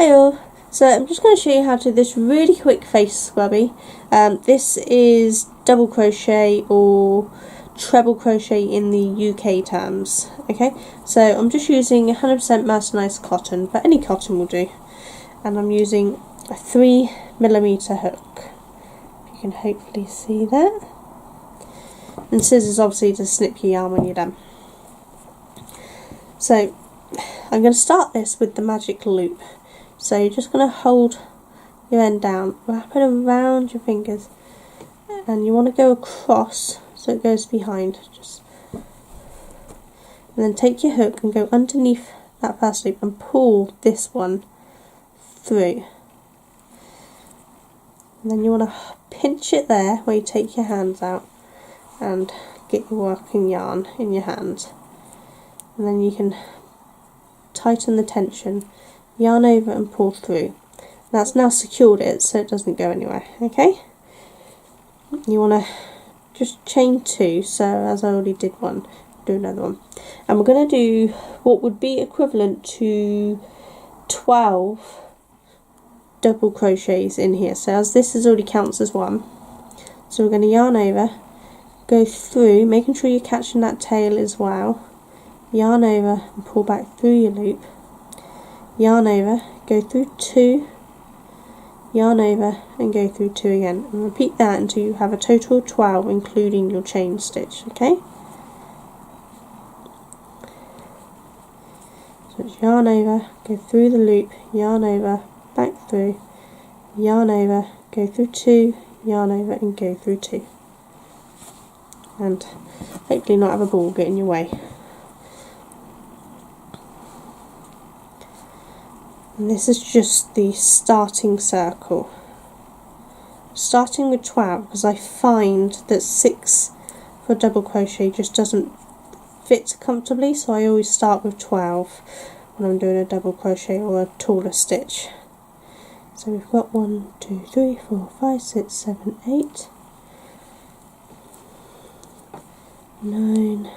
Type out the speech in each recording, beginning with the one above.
Hi all, so I'm just going to show you how to do this really quick face scrubby. This is double crochet or treble crochet in the UK terms. Okay, so I'm just using 100% mercerized cotton, but any cotton will do, and I'm using a 3mm hook. You can hopefully see that, and scissors obviously to snip your yarn when you're done. So I'm going to start this with the magic loop. So you're just going to hold your end down, wrap it around your fingers, and you want to go across so it goes behind. And then take your hook and go underneath that first loop and pull this one through. And then you want to pinch it there where you take your hands out and get your working yarn in your hand. And then you can tighten the tension, yarn over and pull through. That's now secured it so it doesn't go anywhere. Okay, you want to just chain 2, so as I already did one, do another one, and we're going to do what would be equivalent to 12 double crochets in here. So as this is already counts as one, so we're going to yarn over, go through, making sure you're catching that tail as well, yarn over and pull back through your loop, yarn over, go through 2, yarn over and go through 2 again, and repeat that until you have a total of 12 including your chain stitch. Okay, so it's yarn over, go through the loop, yarn over, back through, yarn over, go through 2, yarn over and go through 2, and hopefully not have a ball get in your way. And this is just the starting circle, starting with 12, because I find that 6 for double crochet just doesn't fit comfortably, so I always start with 12 when I'm doing a double crochet or a taller stitch. So we've got 1, 2, 3, 4, 5, 6, 7, 8, 9,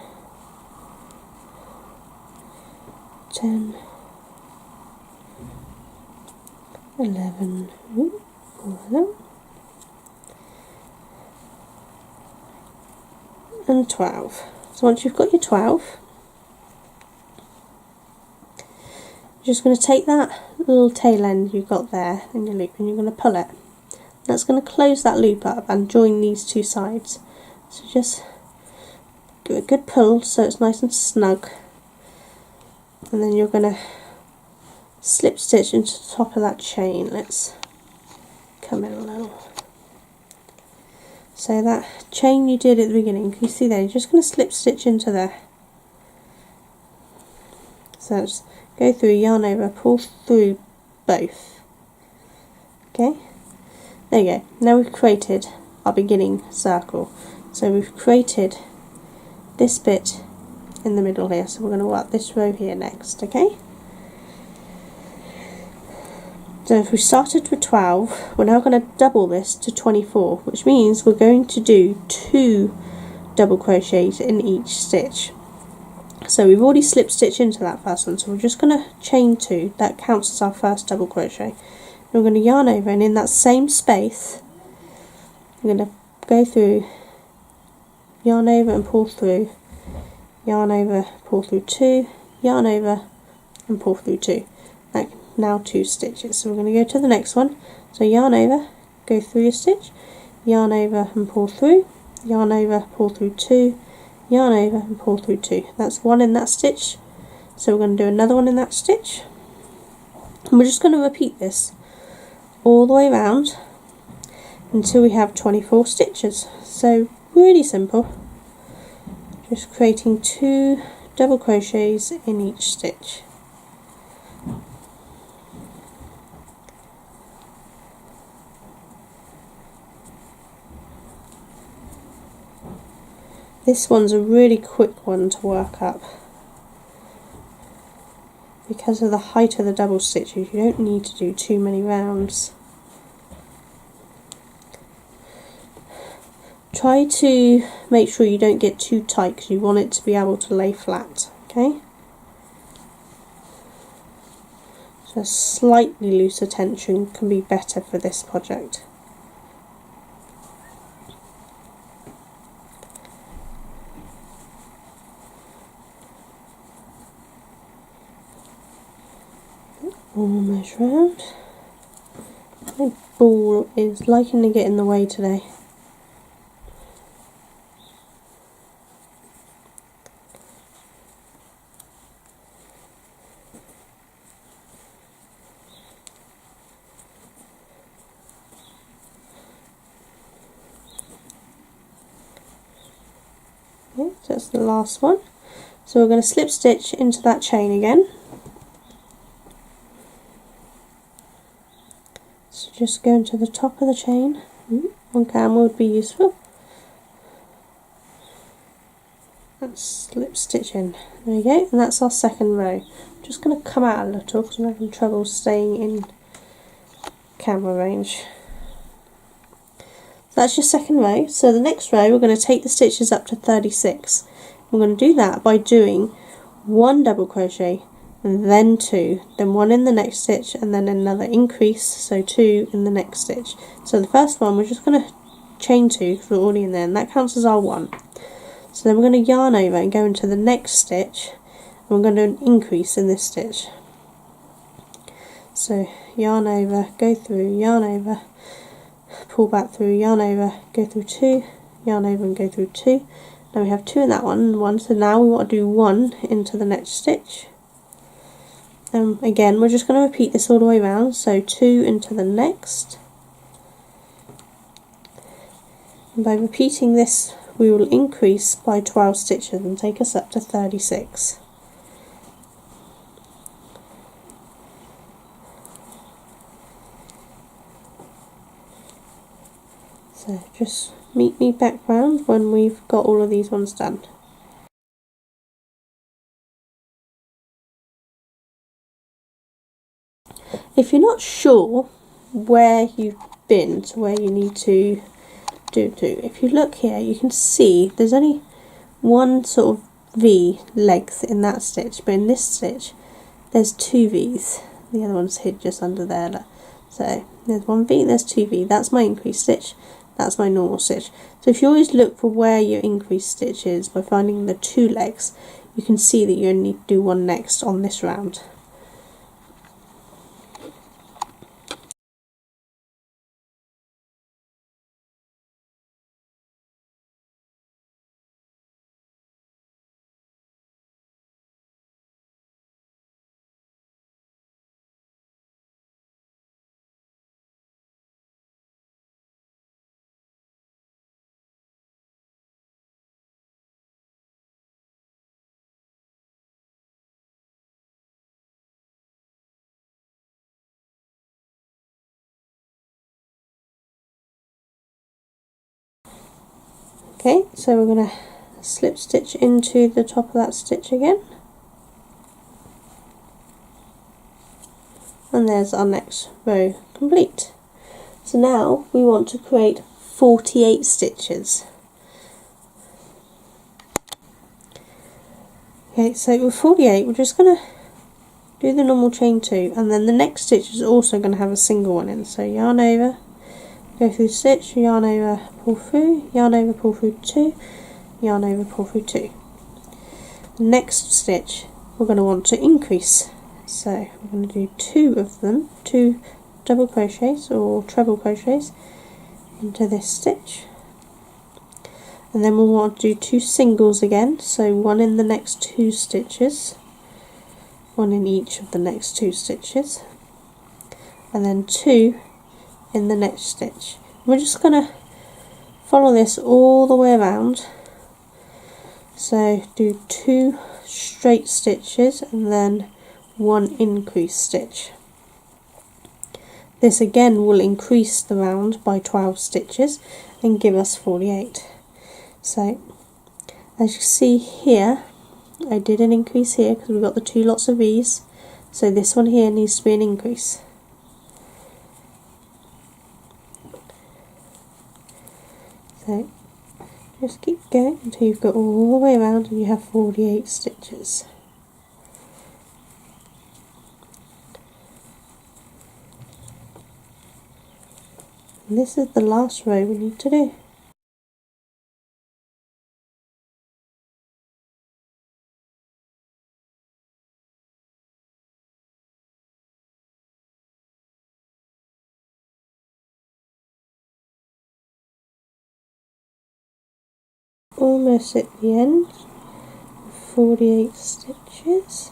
10, 11, and 12. So once you've got your 12, you're just going to take that little tail end you've got there in your loop and you're going to pull it. That's going to close that loop up and join these two sides. So just give it a good pull so it's nice and snug, and then you're going to slip stitch into the top of that chain. Let's come in a little. So that chain you did at the beginning, can you see there? You're just going to slip stitch into there. So just go through, yarn over, pull through both. Okay, there you go. Now we've created our beginning circle. So we've created this bit in the middle here. So we're going to work this row here next. Okay. So if we started with 12, we're now going to double this to 24, which means we're going to do 2 double crochets in each stitch. So we've already slip stitched into that first one, so we're just going to chain 2, that counts as our first double crochet. And we're going to yarn over, and in that same space, we're going to go through, yarn over and pull through, yarn over, pull through 2, yarn over and pull through 2. Now 2 stitches. So we're going to go to the next one. So yarn over, go through your stitch, yarn over and pull through, yarn over, pull through 2, yarn over and pull through 2. That's 1 in that stitch. So we're going to do another one in that stitch, and we're just going to repeat this all the way around until we have 24 stitches. So really simple, just creating 2 double crochets in each stitch. This one's a really quick one to work up. Because of the height of the double stitches, you don't need to do too many rounds. Try to make sure you don't get too tight because you want it to be able to lay flat. Okay? So slightly looser tension can be better for this project. Almost round. My ball is liking to get in the way today. Okay, so that's the last one. So we're going to slip stitch into that chain again. So just go into the top of the chain. On camera would be useful. And slip stitch in. There we go, and that's our second row. I'm just going to come out a little because I'm having trouble staying in camera range. So that's your second row. So the next row we're going to take the stitches up to 36. We're going to do that by doing 1 double crochet, and then 2, then 1 in the next stitch, and then another increase, so 2 in the next stitch. So the first one we're just going to chain 2 because we're already in there, and that counts as our 1. So then we're going to yarn over and go into the next stitch, and we're going to do an increase in this stitch. So yarn over, go through, yarn over, pull back through, yarn over, go through 2, yarn over and go through 2. Now we have 2 in that one and 1, so now we want to do 1 into the next stitch. Again, we're just going to repeat this all the way around, so 2 into the next. And by repeating this, we will increase by 12 stitches and take us up to 36. So just meet me back round when we've got all of these ones done. If you're not sure where you've been to where you need to do, if you look here you can see there's only one sort of V length in that stitch, but in this stitch there's 2 V's. The other one's hid just under there. So there's 1 V, there's 2 V. That's my increased stitch, that's my normal stitch. So if you always look for where your increased stitch is by finding the 2 legs, you can see that you only need to do 1 next on this round. Okay, so we're going to slip stitch into the top of that stitch again, and there's our next row complete. So now we want to create 48 stitches. Okay, so with 48 we're just going to do the normal chain 2, and then the next stitch is also going to have a single one in. So yarn over, go through stitch, yarn over, pull through, yarn over, pull through 2, yarn over, pull through 2. The next stitch we're going to want to increase, so we're going to do 2 of them, 2 double crochets or treble crochets into this stitch, and then we'll want to do 2 singles again, so 1 in the next 2 stitches, 1 in each of the next 2 stitches, and then 2 in the next stitch. We're just going to follow this all the way around, so do 2 straight stitches and then 1 increase stitch. This again will increase the round by 12 stitches and give us 48. So as you see here, I did an increase here because we've got the 2 lots of V's, so this one here needs to be an increase. So just keep going until you've got all the way around and you have 48 stitches. And this is the last row we need to do. Almost at the end, 48 stitches,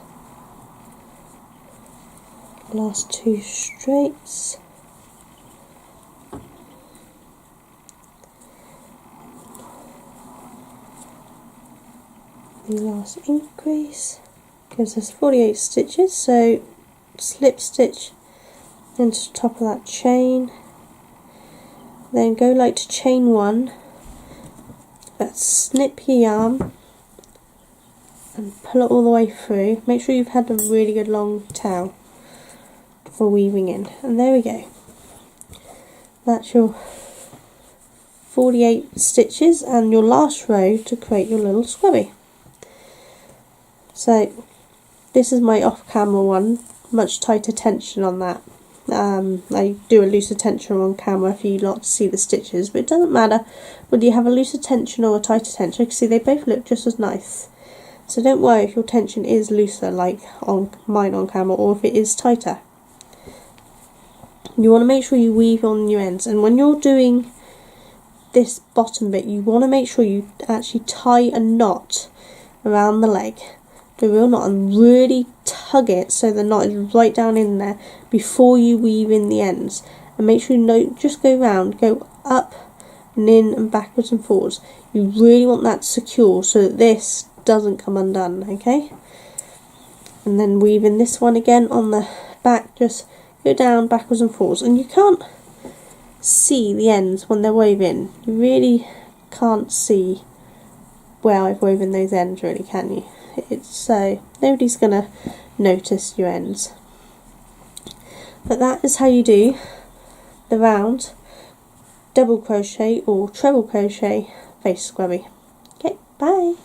last 2 straights, the last increase gives us 48 stitches, so slip stitch into the top of that chain, then go like to chain 1, but snip your yarn and pull it all the way through. Make sure you've had a really good long tail for weaving in, and there we go. That's your 48 stitches and your last row to create your little scrubby. So this is my off-camera one, much tighter tension on that. I do a looser tension on camera for you lot to see the stitches, but it doesn't matter whether you have a looser tension or a tighter tension. You can see they both look just as nice. So don't worry if your tension is looser like on mine on camera, or if it is tighter. You want to make sure you weave on your ends, and when you're doing this bottom bit you want to make sure you actually tie a knot around the leg, the real knot, and really tug it so the knot is right down in there before you weave in the ends. And make sure you don't just go round, go up and in and backwards and forwards. You really want that secure so that this doesn't come undone, okay? And then weave in this one again on the back, just go down backwards and forwards, and you can't see the ends when they're woven. You really can't see where I've woven those ends, really, can you? So nobody's gonna notice your ends. But that is how you do the round double crochet or treble crochet face scrubby. Okay, bye.